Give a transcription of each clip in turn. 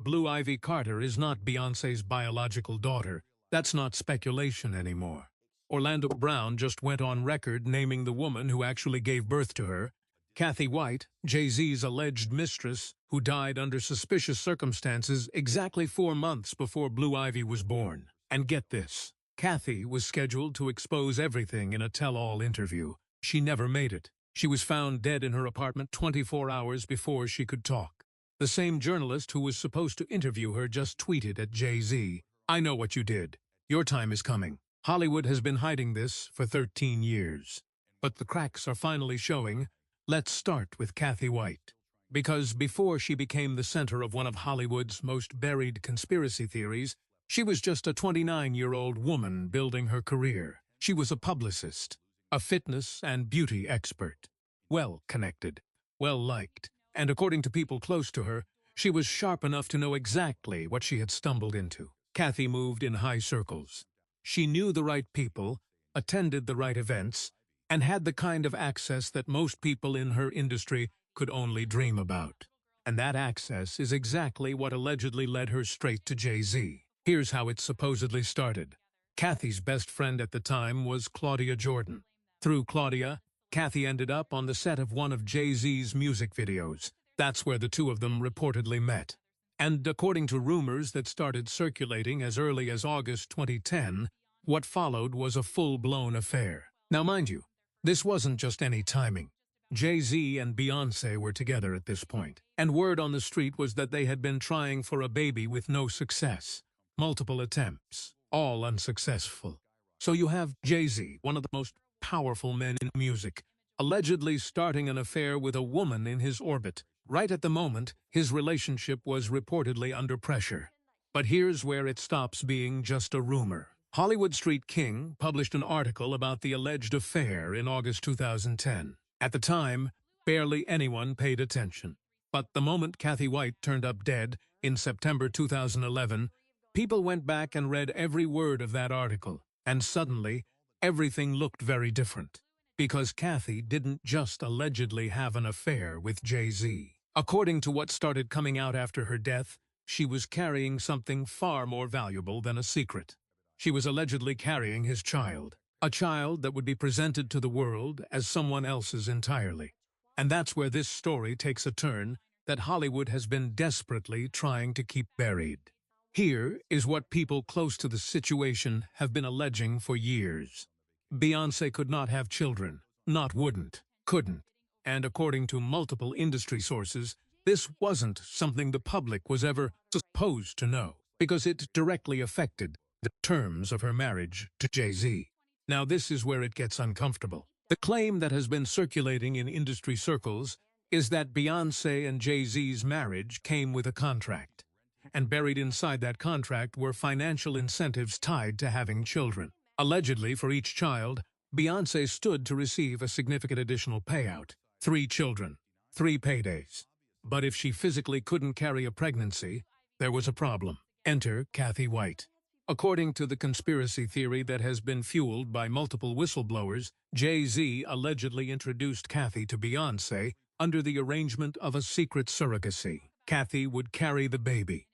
Blue Ivy Carter is not Beyoncé's biological daughter. That's not speculation anymore. Orlando Brown just went on record naming the woman who actually gave birth to her, Kathy White, Jay-Z's alleged mistress, who died under suspicious circumstances exactly 4 months before Blue Ivy was born. And get this, Kathy was scheduled to expose everything in a tell-all interview. She never made it. She was found dead in her apartment 24 hours before she could talk. The same journalist who was supposed to interview her just tweeted at Jay-Z, "I know what you did. Your time is coming." Hollywood has been hiding this for 13 years. But the cracks are finally showing. Let's start with Kathy White. Because before she became the center of one of Hollywood's most buried conspiracy theories, she was just a 29-year-old woman building her career. She was a publicist, a fitness and beauty expert, well-connected, well-liked, and according to people close to her, she was sharp enough to know exactly what she had stumbled into. Kathy moved in high circles. She knew the right people, attended the right events, and had the kind of access that most people in her industry could only dream about. And that access is exactly what allegedly led her straight to Jay-Z. Here's how it supposedly started. Kathy's best friend at the time was Claudia Jordan. Through Claudia, Kathy ended up on the set of one of Jay-Z's music videos. That's where the two of them reportedly met. And according to rumors that started circulating as early as August 2010, what followed was a full-blown affair. Now mind you, this wasn't just any timing. Jay-Z and Beyoncé were together at this point, and word on the street was that they had been trying for a baby with no success. Multiple attempts, all unsuccessful. So you have Jay-Z, one of the most powerful men in music, allegedly starting an affair with a woman in his orbit. Right at the moment, his relationship was reportedly under pressure. But here's where it stops being just a rumor. Hollywood Street King published an article about the alleged affair in August 2010. At the time, barely anyone paid attention. But the moment Kathy White turned up dead in September 2011, people went back and read every word of that article. And suddenly, everything looked very different. Because Kathy didn't just allegedly have an affair with Jay-Z. According to what started coming out after her death, she was carrying something far more valuable than a secret. She was allegedly carrying his child, a child that would be presented to the world as someone else's entirely. And that's where this story takes a turn that Hollywood has been desperately trying to keep buried. Here is what people close to the situation have been alleging for years. Beyoncé could not have children, not wouldn't, couldn't. And according to multiple industry sources, this wasn't something the public was ever supposed to know, because it directly affected the terms of her marriage to Jay-Z. Now this is where it gets uncomfortable. The claim that has been circulating in industry circles is that Beyoncé and Jay-Z's marriage came with a contract, and buried inside that contract were financial incentives tied to having children. Allegedly, for each child, Beyoncé stood to receive a significant additional payout. 3 children, 3 paydays. But if she physically couldn't carry a pregnancy, there was a problem. Enter Kathy White. According to the conspiracy theory that has been fueled by multiple whistleblowers, Jay-Z allegedly introduced Kathy to Beyoncé under the arrangement of a secret surrogacy. Kathy would carry the baby.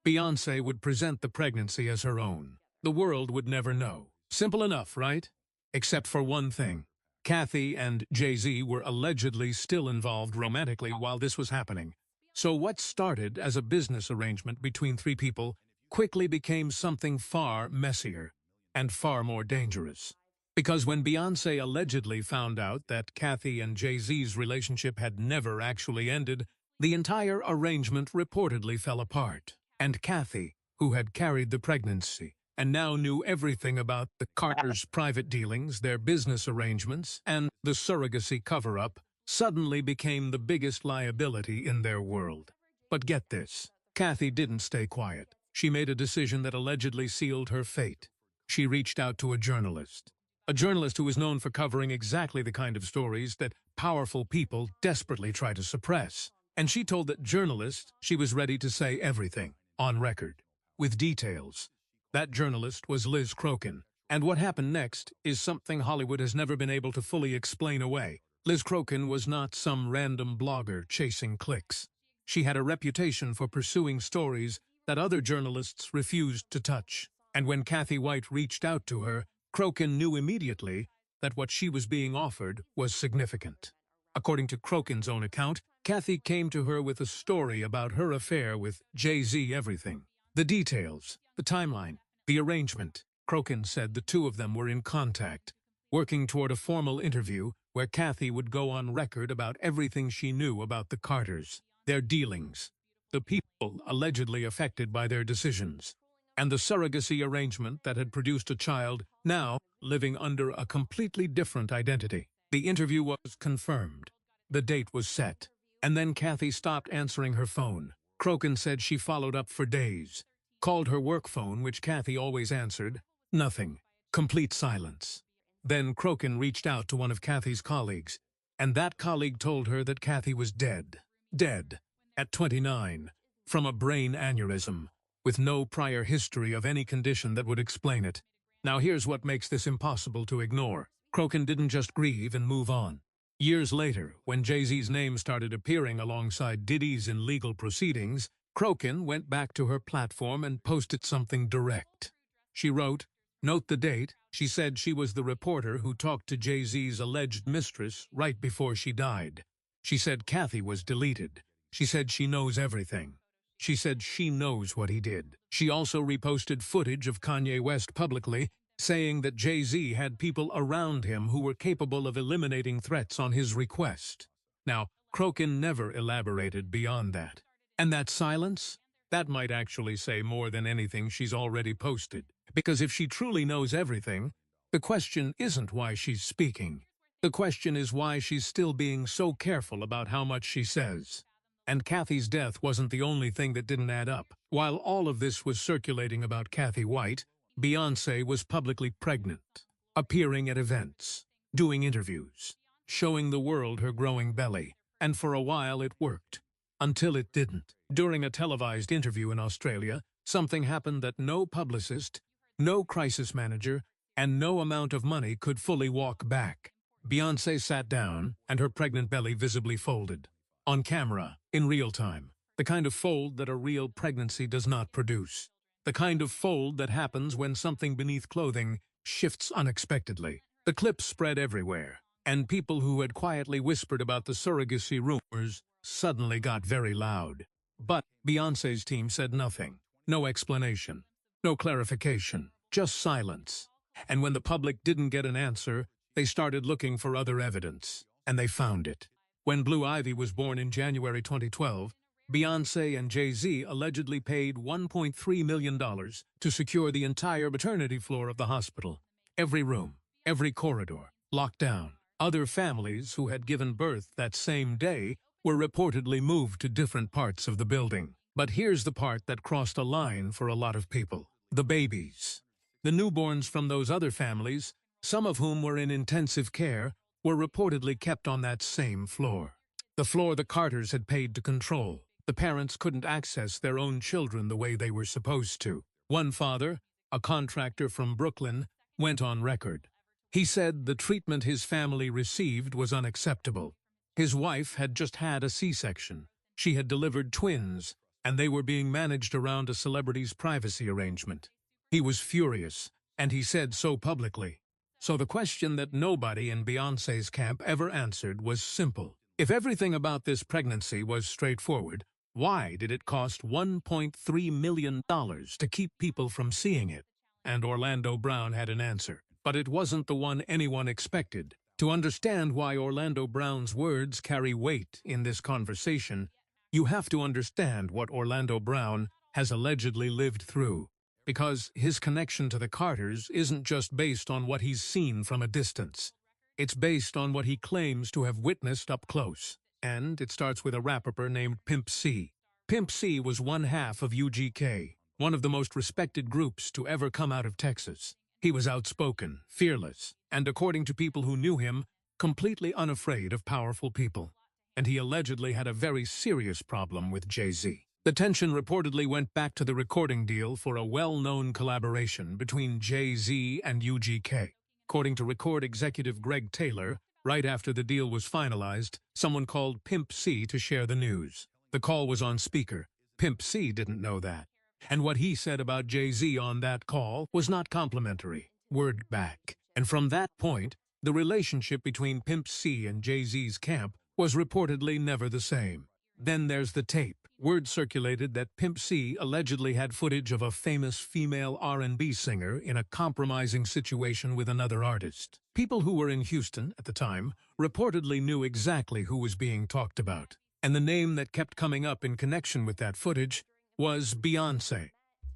Beyoncé would present the pregnancy as her own. The world would never know. Simple enough, right? Except for one thing. Kathy and Jay-Z were allegedly still involved romantically while this was happening. So what started as a business arrangement between 3 people quickly became something far messier and far more dangerous. Because when Beyoncé allegedly found out that Kathy and Jay-Z's relationship had never actually ended, the entire arrangement reportedly fell apart. And Kathy, who had carried the pregnancy, and now knew everything about the Carters' private dealings, their business arrangements, and the surrogacy cover-up, suddenly became the biggest liability in their world. But get this, Kathy didn't stay quiet. She made a decision that allegedly sealed her fate. She reached out to a journalist who is known for covering exactly the kind of stories that powerful people desperately try to suppress. And she told that journalist she was ready to say everything, on record, with details. That journalist was Liz Crokin, and what happened next is something Hollywood has never been able to fully explain away. Liz Crokin was not some random blogger chasing clicks. She had a reputation for pursuing stories that other journalists refused to touch. And when Kathy White reached out to her, Crokin knew immediately that what she was being offered was significant. According to Crokin's own account, Kathy came to her with a story about her affair with Jay-Z everything. The details, the timeline, the arrangement. Crokin said the two of them were in contact, working toward a formal interview where Kathy would go on record about everything she knew about the Carters, their dealings, the people allegedly affected by their decisions, and the surrogacy arrangement that had produced a child now living under a completely different identity. The interview was confirmed. The date was set. And then Kathy stopped answering her phone. Crokin said she followed up for days, called her work phone, which Kathy always answered. Nothing. Complete silence. Then Crokin reached out to one of Kathy's colleagues, and that colleague told her that Kathy was dead. Dead. At 29. From a brain aneurysm, with no prior history of any condition that would explain it. Now here's what makes this impossible to ignore. Crokin didn't just grieve and move on. Years later, when Jay-Z's name started appearing alongside Diddy's in legal proceedings, Crokin went back to her platform and posted something direct. She wrote, "Note the date." She said she was the reporter who talked to Jay-Z's alleged mistress right before she died. She said Kathy was deleted. She said she knows everything. She said she knows what he did. She also reposted footage of Kanye West publicly, saying that Jay-Z had people around him who were capable of eliminating threats on his request. Now, Crokin never elaborated beyond that. And that silence? That might actually say more than anything she's already posted. Because if she truly knows everything, the question isn't why she's speaking. The question is why she's still being so careful about how much she says. And Kathy's death wasn't the only thing that didn't add up. While all of this was circulating about Kathy White, Beyonce was publicly pregnant, appearing at events, doing interviews, showing the world her growing belly, and for a while it worked. Until it didn't. During a televised interview in Australia, something happened that no publicist, no crisis manager, and no amount of money could fully walk back. Beyonce sat down, and her pregnant belly visibly folded. On camera, in real time. The kind of fold that a real pregnancy does not produce. The kind of fold that happens when something beneath clothing shifts unexpectedly. The clip spread everywhere, and people who had quietly whispered about the surrogacy rumors suddenly got very loud. But Beyonce's team said nothing. No explanation. No clarification. Just silence. And when the public didn't get an answer, they started looking for other evidence. And they found it. When Blue Ivy was born in January 2012, Beyonce and Jay-Z allegedly paid $1.3 million to secure the entire maternity floor of the hospital. Every room, every corridor, locked down. Other families who had given birth that same day were reportedly moved to different parts of the building. But here's the part that crossed a line for a lot of people. The babies. The newborns from those other families, some of whom were in intensive care, were reportedly kept on that same floor. The floor the Carters had paid to control. The parents couldn't access their own children the way they were supposed to. One father, a contractor from Brooklyn, went on record. He said the treatment his family received was unacceptable. His wife had just had a C-section. She had delivered twins, and they were being managed around a celebrity's privacy arrangement. He was furious, and he said so publicly. So the question that nobody in Beyonce's camp ever answered was simple. If everything about this pregnancy was straightforward, why did it cost $1.3 million to keep people from seeing it? And Orlando Brown had an answer, but it wasn't the one anyone expected. To understand why Orlando Brown's words carry weight in this conversation, you have to understand what Orlando Brown has allegedly lived through. Because his connection to the Carters isn't just based on what he's seen from a distance. It's based on what he claims to have witnessed up close. And it starts with a rapper named Pimp C. Pimp C was one half of UGK, one of the most respected groups to ever come out of Texas. He was outspoken, fearless, and according to people who knew him, completely unafraid of powerful people. And he allegedly had a very serious problem with Jay-Z. The tension reportedly went back to the recording deal for a well-known collaboration between Jay-Z and UGK. According to record executive Greg Taylor, right after the deal was finalized, someone called Pimp C to share the news. The call was on speaker. Pimp C didn't know that. And what he said about Jay-Z on that call was not complimentary. Word back. And from that point, the relationship between Pimp C and Jay-Z's camp was reportedly never the same. Then there's the tape. Word circulated that Pimp C allegedly had footage of a famous female R&B singer in a compromising situation with another artist. People who were in Houston at the time reportedly knew exactly who was being talked about. And the name that kept coming up in connection with that footage was Beyonce.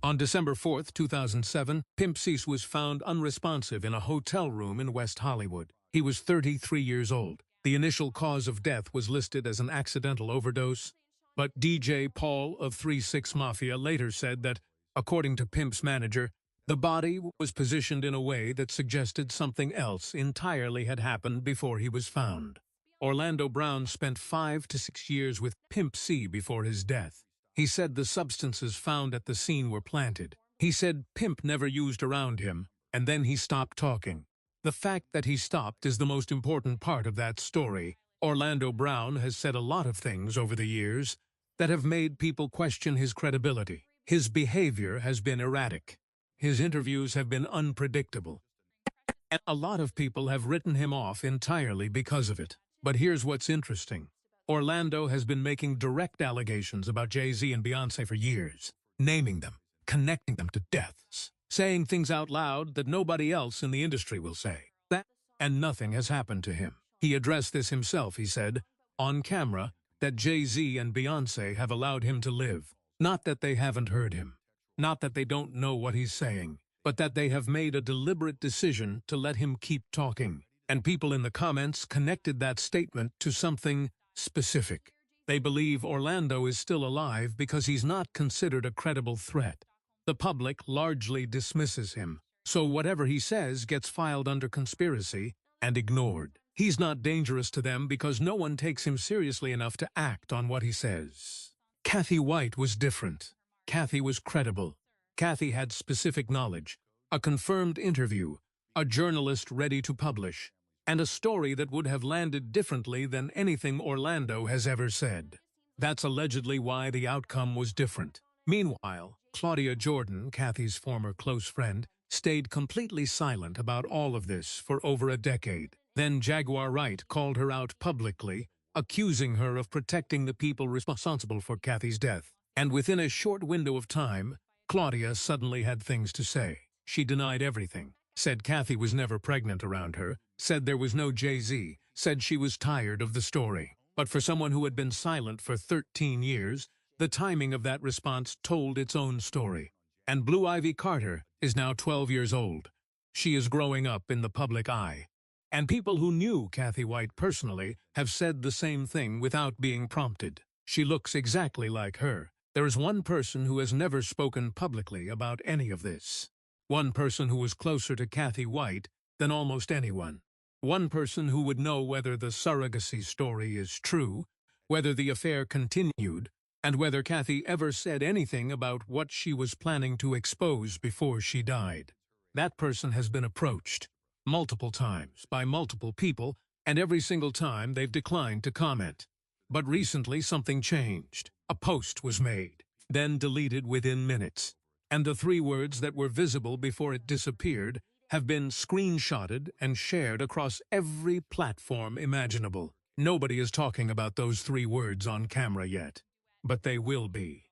On December 4, 2007, Pimp C was found unresponsive in a hotel room in West Hollywood. He was 33 years old. The initial cause of death was listed as an accidental overdose, but DJ Paul of 3-6 Mafia later said that, according to Pimp's manager, the body was positioned in a way that suggested something else entirely had happened before he was found. Orlando Brown spent 5 to 6 years with Pimp C before his death. He said the substances found at the scene were planted. He said Pimp never used around him, and then he stopped talking. The fact that he stopped is the most important part of that story. Orlando Brown has said a lot of things over the years that have made people question his credibility. His behavior has been erratic. His interviews have been unpredictable. And a lot of people have written him off entirely because of it. But here's what's interesting. Orlando has been making direct allegations about Jay-Z and Beyonce for years, naming them, connecting them to deaths, saying things out loud that nobody else in the industry will say. And nothing has happened to him. He addressed this himself, he said, on camera, that Jay-Z and Beyonce have allowed him to live. Not that they haven't heard him, not that they don't know what he's saying, but that they have made a deliberate decision to let him keep talking. And people in the comments connected that statement to something specific. They believe Orlando is still alive because he's not considered a credible threat. The public largely dismisses him, so whatever he says gets filed under conspiracy and ignored. He's not dangerous to them because no one takes him seriously enough to act on what he says. Kathy White was different. Kathy was credible. Kathy had specific knowledge, a confirmed interview, a journalist ready to publish, and a story that would have landed differently than anything Orlando has ever said. That's allegedly why the outcome was different. Meanwhile, Claudia Jordan, Kathy's former close friend, stayed completely silent about all of this for over a decade. Then Jaguar Wright called her out publicly, accusing her of protecting the people responsible for Kathy's death. And within a short window of time, Claudia suddenly had things to say. She denied everything, said Kathy was never pregnant around her, said there was no Jay-Z, said she was tired of the story. But for someone who had been silent for 13 years, the timing of that response told its own story. And Blue Ivy Carter is now 12 years old. She is growing up in the public eye. And people who knew Kathy White personally have said the same thing without being prompted. She looks exactly like her. There is one person who has never spoken publicly about any of this. One person who was closer to Kathy White than almost anyone. One person who would know whether the surrogacy story is true, whether the affair continued, and whether Kathy ever said anything about what she was planning to expose before she died. That person has been approached multiple times by multiple people, and every single time they've declined to comment. But recently something changed. A post was made, then deleted within minutes. And the 3 words that were visible before it disappeared have been screenshotted and shared across every platform imaginable. Nobody is talking about those 3 words on camera yet, but they will be.